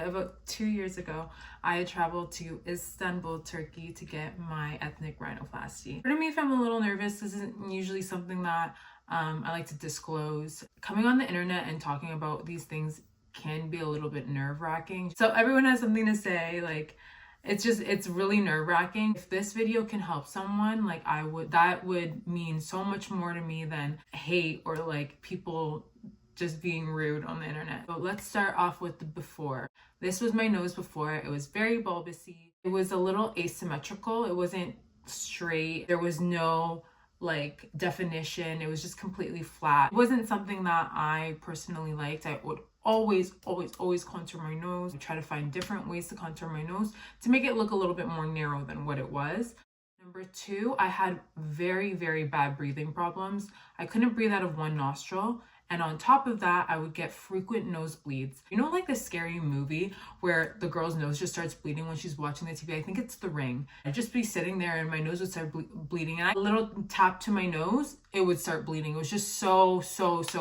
About 2 years ago, I had traveled to Istanbul, Turkey to get my ethnic rhinoplasty. Pardon me if I'm a little nervous. This isn't usually something that I like to disclose. Coming on the internet and talking about these things can be a little bit nerve-wracking. So everyone has something to say, like, it's really nerve-wracking. If this video can help someone, like, that would mean so much more to me than hate or like people just being rude on the internet. But let's start off with the before. This was my nose before. It was very bulbousy. It was a little asymmetrical. It wasn't straight. There was no like definition. It was just completely flat. It wasn't something that I personally liked. I would always contour my nose. I try to find different ways to contour my nose to make it look a little bit more narrow than what it was. Number two, I had very bad breathing problems. I couldn't breathe out of one nostril. And on top of that, I would get frequent nosebleeds. You know, like the scary movie where the girl's nose just starts bleeding when she's watching the TV? I think it's The Ring. I'd just be sitting there and my nose would start bleeding. And a little tap to my nose, it would start bleeding. It was just so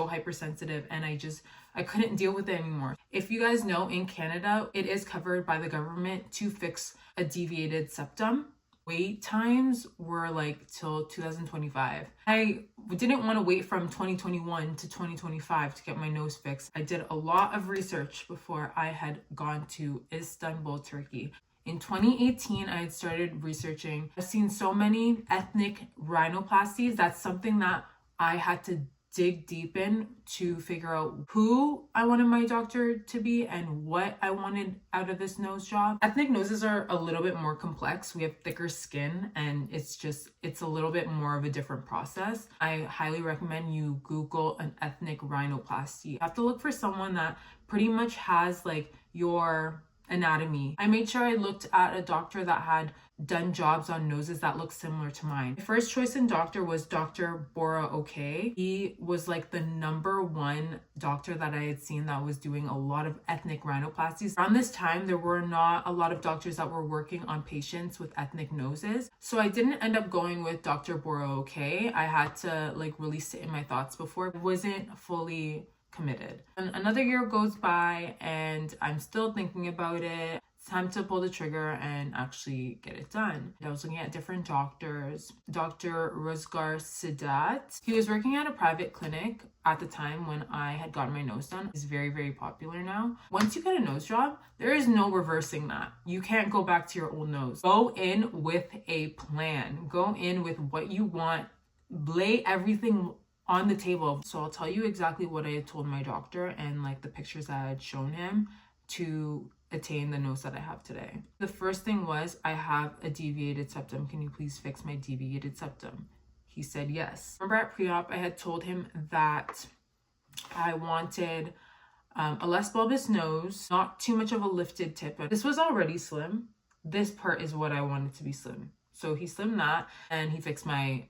hypersensitive. And I couldn't deal with it anymore. If you guys know, in Canada, it is covered by the government to fix a deviated septum. Wait times were like till 2025. I didn't want to wait from 2021 to 2025 to get my nose fixed. I did a lot of research before I had gone to Istanbul, Turkey. In 2018, I had started researching. I've seen so many ethnic rhinoplasties. That's something that I had to dig deep in to figure out who I wanted my doctor to be and what I wanted out of this nose job. Ethnic noses are a little bit more complex. We have thicker skin and it's a little bit more of a different process. I highly recommend you Google an ethnic rhinoplasty. You have to look for someone that pretty much has like your anatomy. I made sure I looked at a doctor that had done jobs on noses that looked similar to mine. My first choice in doctor was Dr. Bora Okay. He was like the #1 doctor that I had seen that was doing a lot of ethnic rhinoplasties. Around this time, there were not a lot of doctors that were working on patients with ethnic noses. So I didn't end up going with Dr. Bora Okay. I had to like really sit in my thoughts before. I wasn't fully committed. And another year goes by and I'm still thinking about it. It's time to pull the trigger and actually get it done. I was looking at different doctors. Dr. Rozgar Sidat, he was working at a private clinic at the time when I had gotten my nose done. He's very popular now. Once you get a nose job, there is no reversing that. You can't go back to your old nose. Go in with a plan. Go in with what you want. Lay everything on the table. So I'll tell you exactly what I had told my doctor and like the pictures that I had shown him to attain the nose that I have today. The first thing was, I have a deviated septum. Can you please fix my deviated septum? He said yes. Remember at pre-op, I had told him that I wanted a less bulbous nose, not too much of a lifted tip. This was already slim. This part is what I wanted to be slim. So he slimmed that and he fixed my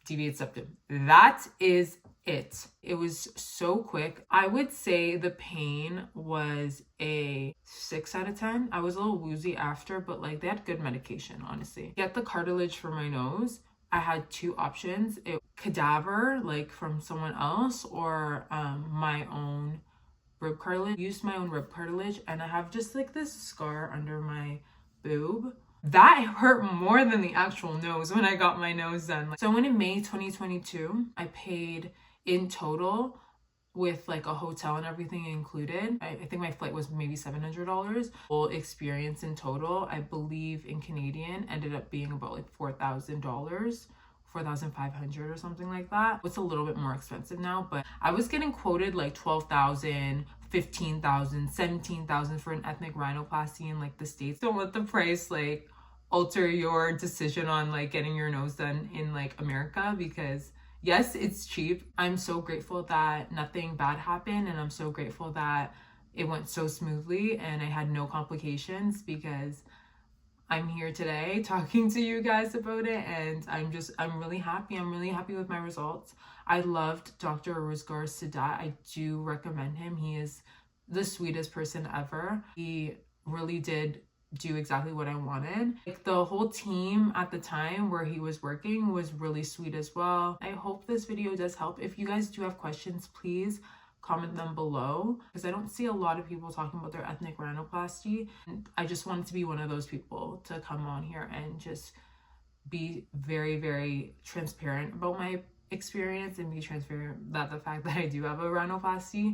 deviated septum. That is it. It was so quick. I would say the pain was a 6 out of 10. I was a little woozy after, but like they had good medication, honestly. Get the cartilage for my nose. I had two options. It cadaver, like from someone else, or my own rib cartilage. Used my own rib cartilage and I have just like this scar under my boob. That hurt more than the actual nose when I got my nose done. So in May 2022, I paid in total with like a hotel and everything included. I think my flight was maybe $700. Full experience in total, I believe in Canadian, ended up being about like $4,000. $4,500 or something like that. It's a little bit more expensive now, but I was getting quoted like $12,000, $15,000, $17,000 for an ethnic rhinoplasty in like the States. Don't let the price like alter your decision on like getting your nose done in like America, because yes, it's cheap. I'm so grateful that nothing bad happened, and I'm so grateful that it went so smoothly and I had no complications, because I'm here today talking to you guys about it, and I'm really happy. I'm really happy with my results. I loved Dr. Rozgar Sidat. I do recommend him. He is the sweetest person ever. He really did do exactly what I wanted. Like the whole team at the time where he was working was really sweet as well. I hope this video does help. If you guys do have questions, please comment them below, because I don't see a lot of people talking about their ethnic rhinoplasty. And I just wanted to be one of those people to come on here and just be very, very transparent about my experience and be transparent that the fact that I do have a rhinoplasty.